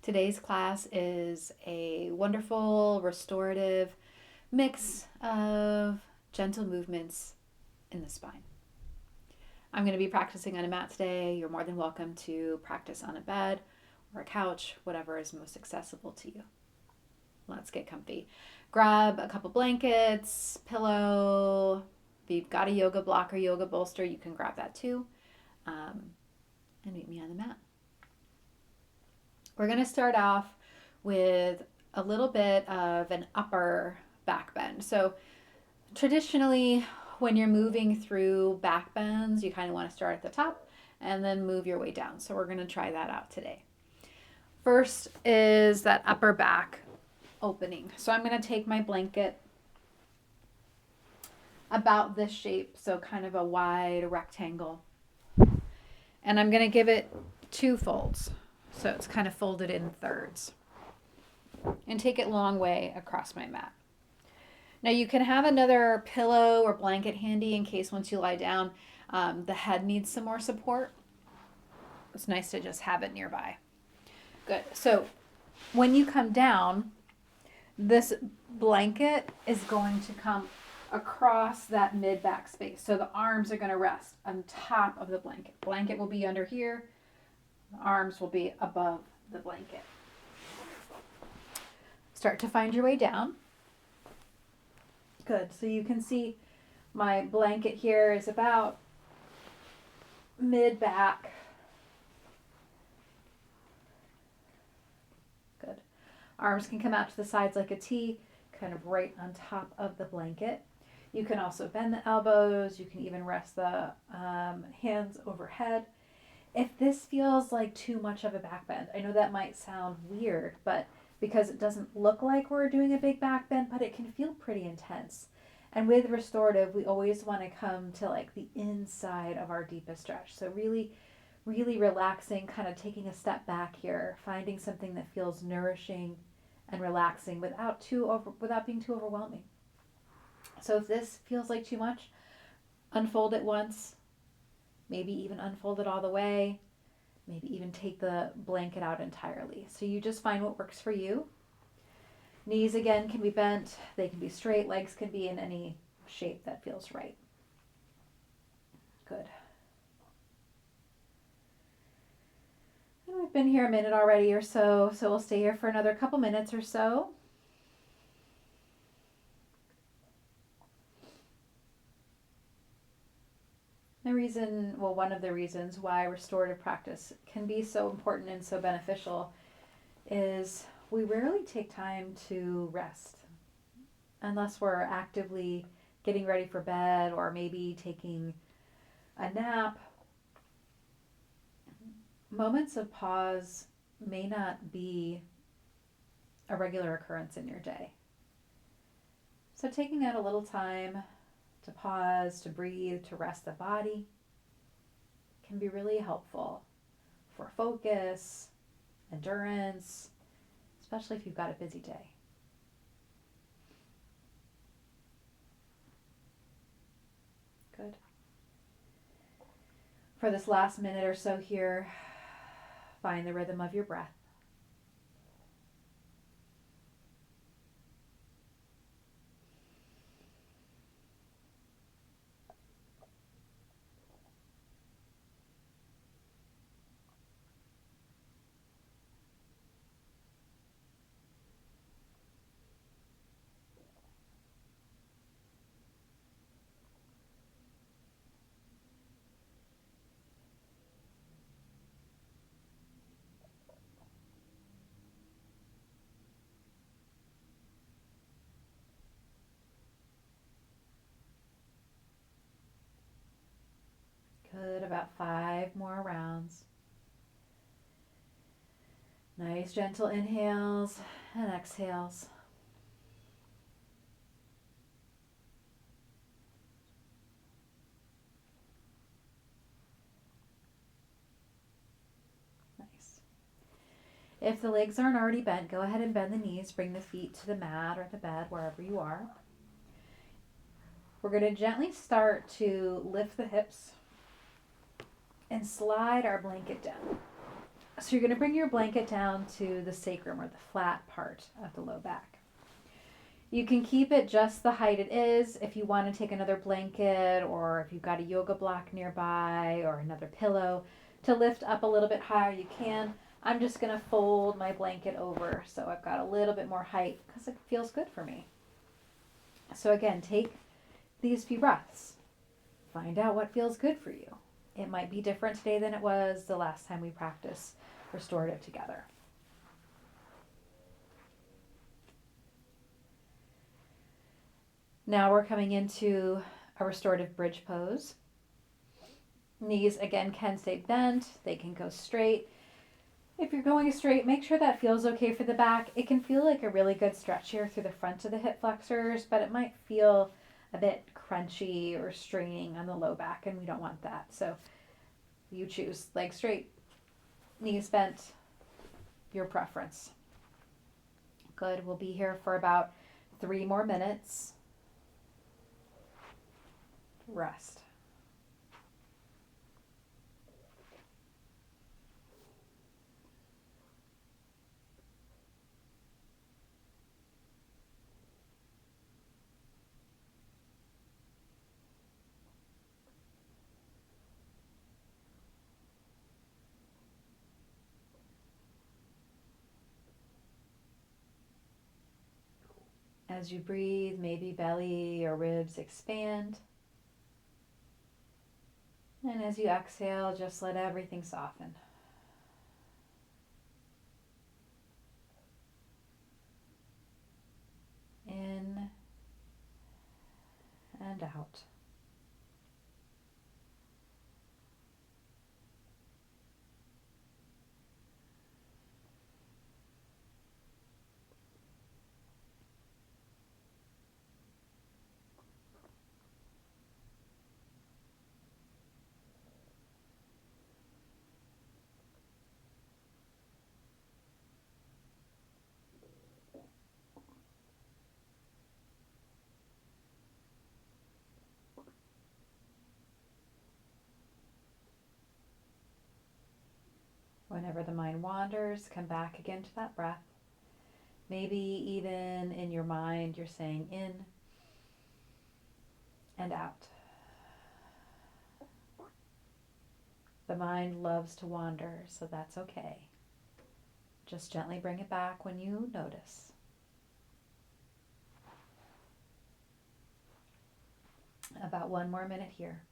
Today's class is a wonderful restorative mix of gentle movements in the spine. I'm going to be practicing on a mat today. You're more than welcome to practice on a bed or a couch, whatever is most accessible to you. Let's get comfy. Grab a couple blankets, pillow. If you've got a yoga block or yoga bolster, you can grab that too. And meet me on the mat. We're going to start off with a little bit of an upper back bend. So traditionally, when you're moving through back bends, you kind of want to start at the top and then move your way down. So we're going to try that out today. First is that upper back opening. So I'm going to take my blanket about this shape, so kind of a wide rectangle. And I'm going to give it 2 folds. So it's kind of folded in thirds. And take it long way across my mat. Now you can have another pillow or blanket handy in case once you lie down, the head needs some more support. It's nice to just have it nearby. Good. So when you come down, this blanket is going to come across that mid back space. So the arms are going to rest on top of the blanket. Blanket will be under here. The arms will be above the blanket. Start to find your way down. Good. So you can see my blanket here is about mid back. Good. Arms can come out to the sides like a T, kind of right on top of the blanket. You can also bend the elbows. You can even rest the hands overhead. If this feels like too much of a back bend, I know that might sound weird, but because it doesn't look like we're doing a big back bend, but it can feel pretty intense. And with restorative, we always want to come to like the inside of our deepest stretch. So really, really relaxing, kind of taking a step back here, finding something that feels nourishing and relaxing without being too overwhelming. So if this feels like too much, unfold it once, maybe even unfold it all the way, maybe even take the blanket out entirely. So you just find what works for you. Knees again can be bent, they can be straight, legs can be in any shape that feels right. Good. And we've been here a minute already or so, so we'll stay here for another couple minutes or so. One of the reasons why restorative practice can be so important and so beneficial is we rarely take time to rest unless we're actively getting ready for bed or maybe taking a nap. Moments of pause may not be a regular occurrence in your day. So taking out a little time to pause, to breathe, to rest the body can be really helpful for focus, endurance, especially if you've got a busy day. Good. For this last minute or so here, find the rhythm of your breath. Good, about 5 more rounds. Nice gentle inhales and exhales. Nice. If the legs aren't already bent, go ahead and bend the knees. Bring the feet to the mat or the bed, wherever you are. We're going to gently start to lift the hips and slide our blanket down. So you're going to bring your blanket down to the sacrum, or the flat part of the low back. You can keep it just the height it is. If you want to take another blanket, or if you've got a yoga block nearby or another pillow to lift up a little bit higher, you can. I'm just going to fold my blanket over so I've got a little bit more height because it feels good for me. So again, take these few breaths. Find out what feels good for you. It might be different today than it was the last time we practiced restorative together. Now we're coming into a restorative bridge pose. Knees again can stay bent, they can go straight. If you're going straight, make sure that feels okay for the back. It can feel like a really good stretch here through the front of the hip flexors, but it might feel a bit crunchy or straining on the low back, and we don't want that. So you choose legs straight, knees bent, your preference. Good. We'll be here for about 3 more minutes. Rest. As you breathe, maybe belly or ribs expand. And as you exhale, just let everything soften. In and out. Whenever the mind wanders, come back again to that breath. Maybe even in your mind, you're saying in and out. The mind loves to wander, so that's okay. Just gently bring it back when you notice. About 1 more minute here.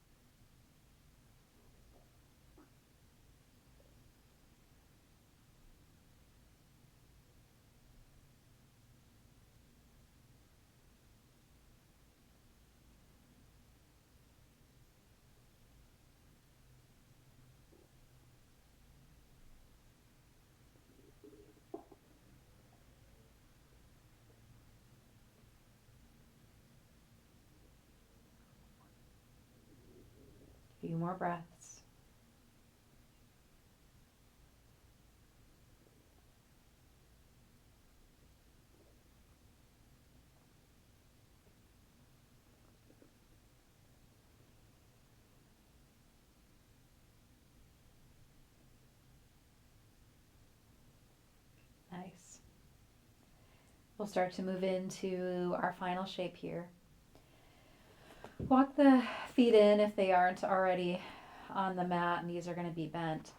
A few more breaths. Nice. We'll start to move into our final shape here. Walk the feet in if they aren't already on the mat. Knees are going to be bent.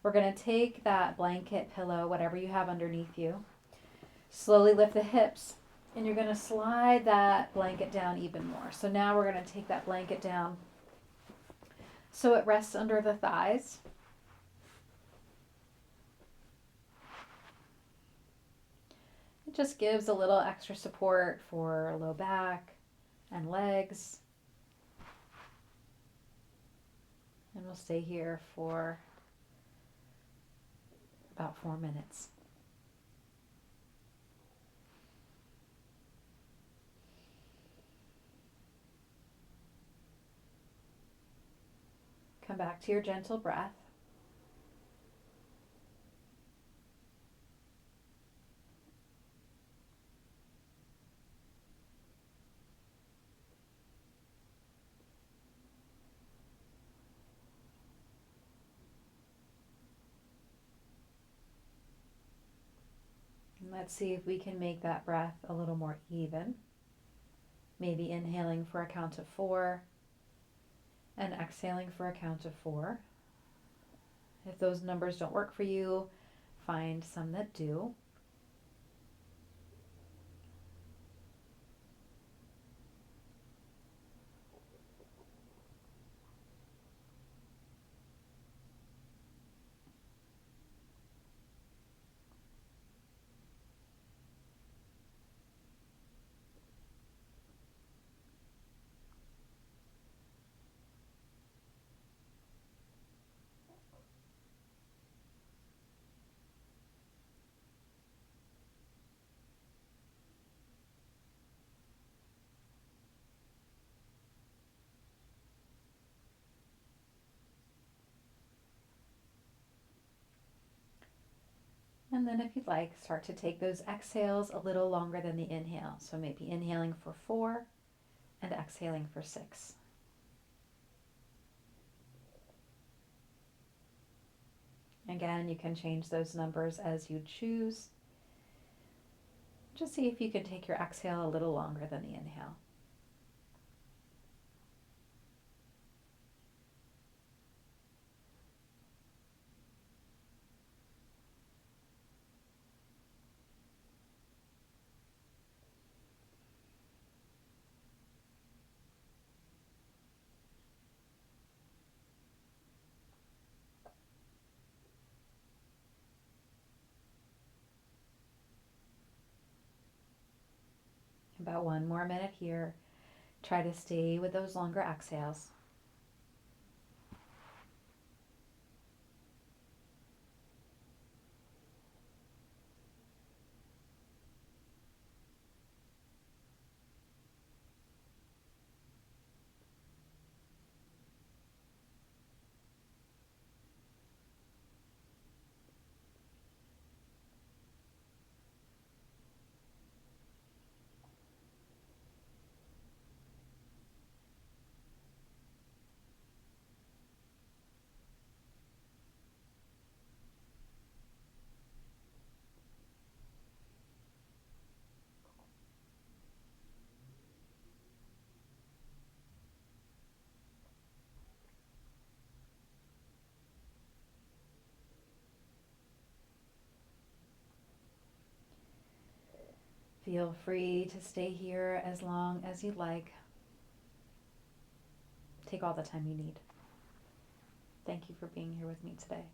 We're going to take that blanket, pillow, whatever you have underneath you. Slowly lift the hips, and you're going to slide that blanket down even more. So now we're going to take that blanket down so it rests under the thighs. It just gives a little extra support for low back and legs. And we'll stay here for about 4 minutes. Come back to your gentle breath. Let's see if we can make that breath a little more even. Maybe inhaling for a count of 4 and exhaling for a count of 4. If those numbers don't work for you, find some that do. And then if you'd like, start to take those exhales a little longer than the inhale. So maybe inhaling for 4 and exhaling for 6. Again, you can change those numbers as you choose. Just see if you can take your exhale a little longer than the inhale. About 1 more minute here. Try to stay with those longer exhales. Feel free to stay here as long as you'd like. Take all the time you need. Thank you for being here with me today.